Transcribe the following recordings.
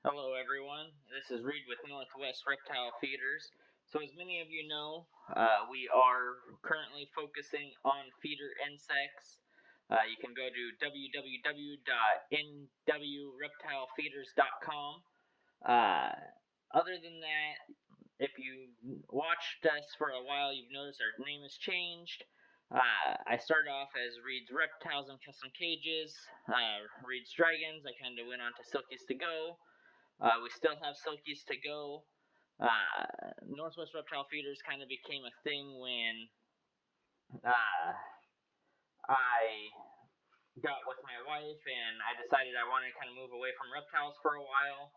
Hello, everyone. This is Reed with Northwest Reptile Feeders. So, as many of you know, we are currently focusing on feeder insects. You can go to www.nwreptilefeeders.com. Other than that, if you watched us for a while, you've noticed our name has changed. I started off as Reed's Reptiles and Custom Cages, Reed's Dragons. I kind of went on to Silkies to Go. We still have Silkies to go. Northwest Reptile Feeders kind of became a thing when I got with my wife and I decided I wanted to kind of move away from reptiles for a while.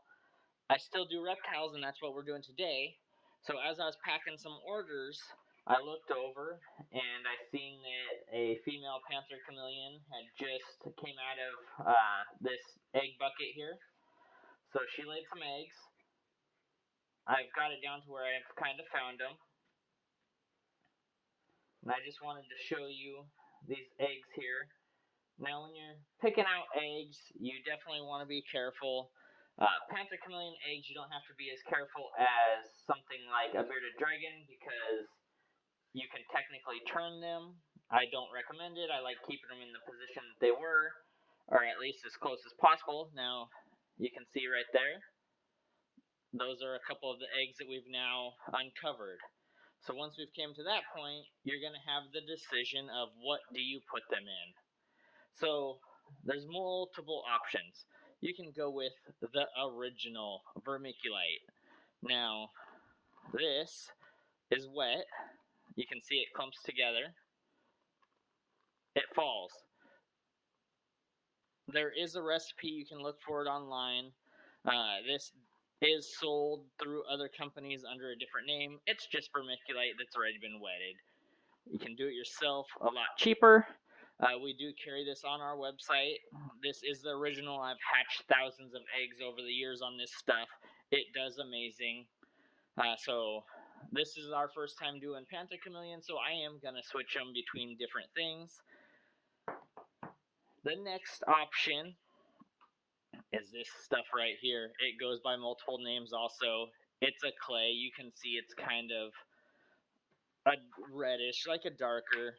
I still do reptiles, and that's what we're doing today. So as I was packing some orders, I looked over and I seen that a female Panther Chameleon had just came out of this egg bucket here. So she laid some eggs. I've got it down to where I've kind of found them. And I just wanted to show you these eggs here. Now, when you're picking out eggs, you definitely want to be careful. Panther Chameleon eggs, you don't have to be as careful as something like a bearded dragon because you can technically turn them. I don't recommend it. I like keeping them in the position that they were, or at least as close as possible. Now, you can see right there. Those are a couple of the eggs that we've now uncovered. So once we've came to that point, you're going to have the decision of what do you put them in. So there's multiple options. You can go with the original vermiculite. Now, this is wet. You can see it clumps together. It falls. There is a recipe. You can look for it online. This is sold through other companies under a different name. It's just vermiculite that's already been wetted. You can do it yourself a lot cheaper. We do carry this on our website. This is the original. I've hatched thousands of eggs over the years on this stuff. It does amazing. So this is our first time doing Panther Chameleon, so I am going to switch them between different things. The next option is this stuff right here. It goes by multiple names also. It's a clay. You can see it's kind of a reddish, like a darker.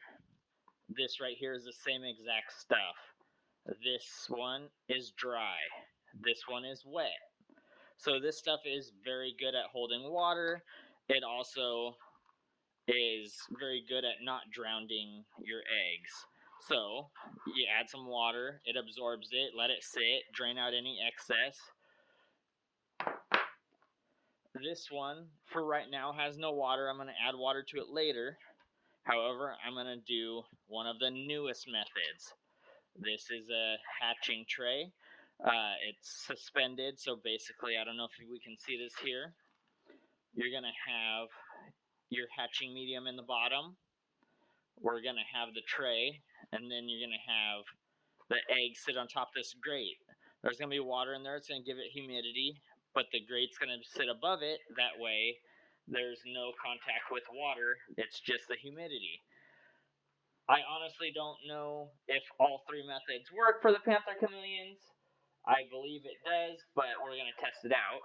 This right here is the same exact stuff. This one is dry. This one is wet. So this stuff is very good at holding water. It also is very good at not drowning your eggs. So you add some water, it absorbs it, let it sit, drain out any excess. This one, for right now, has no water. I'm going to add water to it later. However, I'm going to do one of the newest methods. This is a hatching tray. It's suspended, so basically, I don't know if we can see this here. You're going to have your hatching medium in the bottom. We're going to have the tray, and then you're going to have the egg sit on top of this grate. There's going to be water in there. It's going to give it humidity, but the grate's going to sit above it. That way, there's no contact with water. It's just the humidity. I honestly don't know if all three methods work for the Panther Chameleons. I believe it does, but we're going to test it out.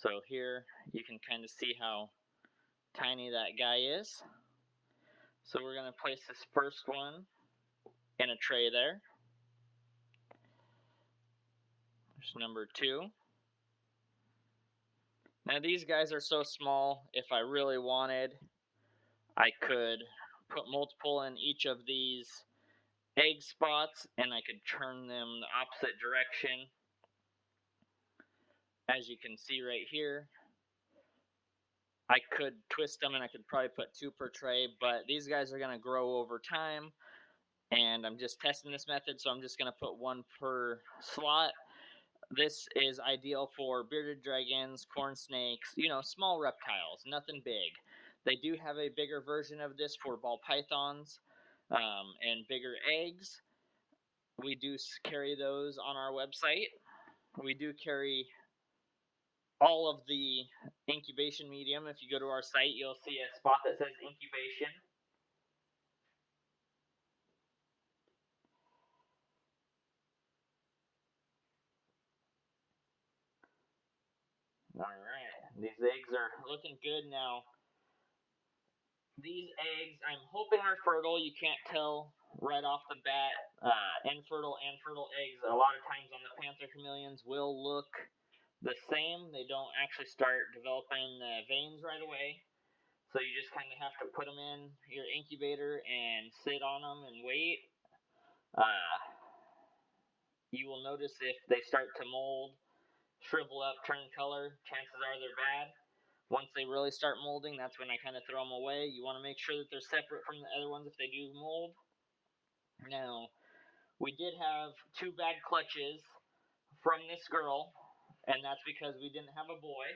So here you can kind of see how tiny that guy is. So we're going to place this first one in a tray there. There's number 2. Now these guys are so small, if I really wanted, I could put multiple in each of these egg spots and I could turn them the opposite direction. As you can see right here, I could twist them and I could probably put 2 per tray, but these guys are going to grow over time. And I'm just testing this method, so I'm just going to put 1 per slot. This is ideal for bearded dragons, corn snakes, small reptiles, nothing big. They do have a bigger version of this for ball pythons and bigger eggs. We do carry those on our website. We do carry all of the incubation medium. If you go to our site, you'll see a spot that says incubation. Alright, these eggs are looking good now. These eggs, I'm hoping are fertile. You can't tell right off the bat. Infertile and fertile eggs, a lot of times on the Panther Chameleons, will look the same. They don't actually start developing the veins right away. So you just kind of have to put them in your incubator and sit on them and wait. You will notice if they start to mold, shrivel up, turn color, chances are they're bad. Once they really start molding, that's when I kind of throw them away. You want to make sure that they're separate from the other ones if they do mold. Now, we did have 2 bad clutches from this girl, and that's because we didn't have a boy.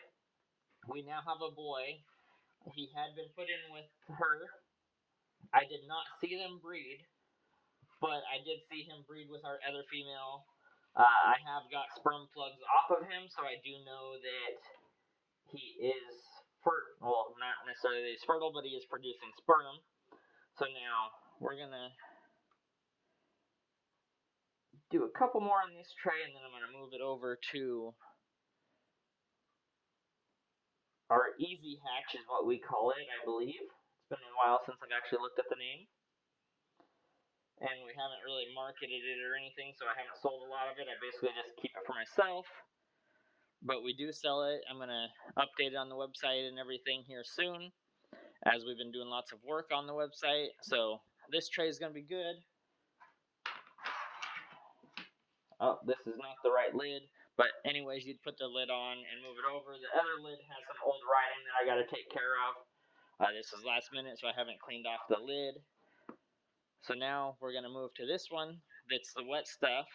We now have a boy. He had been put in with her. I did not see them breed, but I did see him breed with our other female. I have got sperm plugs off of him, so I do know that he is well, not necessarily that he's fertile, but he is producing sperm. So now we're gonna do a couple more on this tray, and then I'm gonna move it over to our easy hatch, is what we call it, I believe. It's been a while since I've actually looked at the name, and we haven't really marketed it or anything, so I haven't sold a lot of it. I basically just keep it for myself. But we do sell it. I'm gonna update it on the website and everything here soon, as we've been doing lots of work on the website. So this tray is gonna be good. Oh, this is not the right lid. But anyways, you'd put the lid on and move it over. The other lid has some old writing that I gotta take care of. This is last minute, so I haven't cleaned off the lid. So now we're gonna move to this one. That's the wet stuff.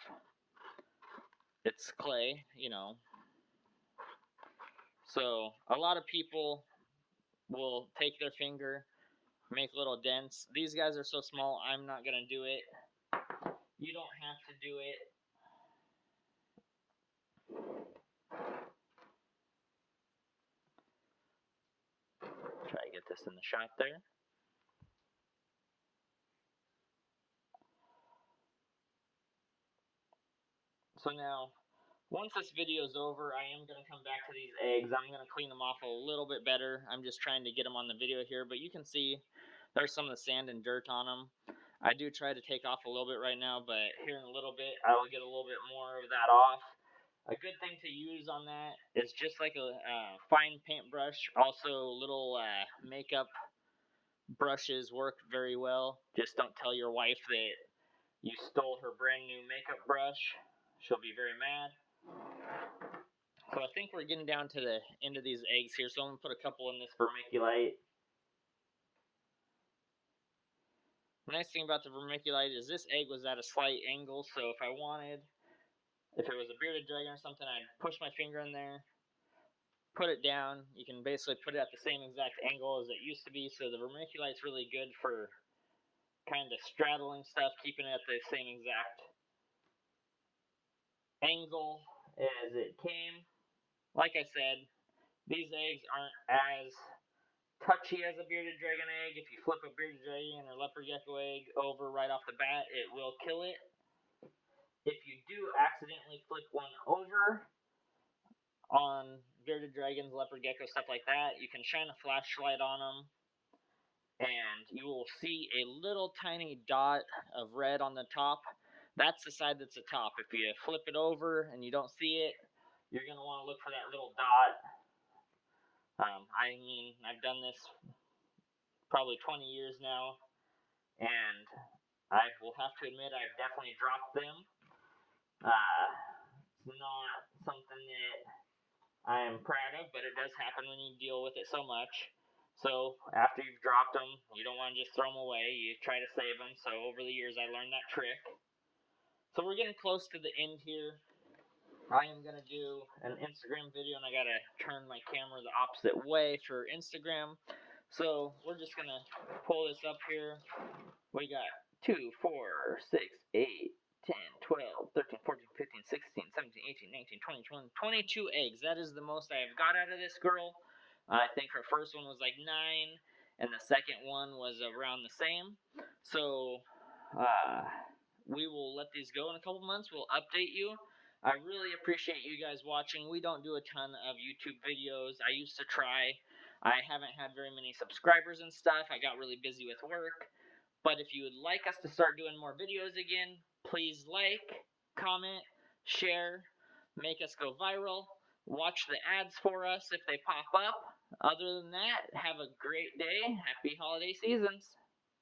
It's clay, you know. So a lot of people will take their finger, make little dents. These guys are so small, I'm not gonna do it. You don't have to do it. Try to get this in the shot there. So now, once this video is over, I am going to come back to these eggs. I'm going to clean them off a little bit better. I'm just trying to get them on the video here, but you can see there's some of the sand and dirt on them. I do try to take off a little bit right now, but here in a little bit, I will get a little bit more of that off. A good thing to use on that is just like a fine paintbrush. Also, little makeup brushes work very well. Just don't tell your wife that you stole her brand new makeup brush. She'll be very mad. So I think we're getting down to the end of these eggs here, so I'm going to put a couple in this vermiculite. The nice thing about the vermiculite is this egg was at a slight angle, so if I wanted, if it was a bearded dragon or something, I'd push my finger in there, put it down. You can basically put it at the same exact angle as it used to be, so the vermiculite's really good for kind of straddling stuff, keeping it at the same exact angle as it came. Like I said, these eggs aren't as touchy as a bearded dragon egg. If you flip a bearded dragon or leopard gecko egg over right off the bat, it will kill it. If you do accidentally flip one over on bearded dragons, leopard gecko, stuff like that, you can shine a flashlight on them, and you will see a little tiny dot of red on the top. That's the side that's the top. If you flip it over and you don't see it, you're going to want to look for that little dot. I mean, I've done this probably 20 years now, and I will have to admit I've definitely dropped them. It's not something that I am proud of, but it does happen when you deal with it so much. So after you've dropped them, you don't want to just throw them away. You try to save them. So over the years, I learned that trick. So we're getting close to the end here. I am going to do an Instagram video, and I got to turn my camera the opposite way for Instagram. So we're just going to pull this up here. We got 2, 4, 6, 8, 10, 12, 13, 14, 15, 16, 17, 18, 19, 20, 22 eggs. That is the most I have got out of this girl. I think her first one was like 9, and the second one was around the same. So we will let these go in a couple months. We'll update you. I really appreciate you guys watching. We don't do a ton of YouTube videos. I used to try. I haven't had very many subscribers and stuff. I got really busy with work. But if you would like us to start doing more videos again, please like, comment, share, make us go viral, watch the ads for us if they pop up. Other than that, have a great day. Happy holiday seasons.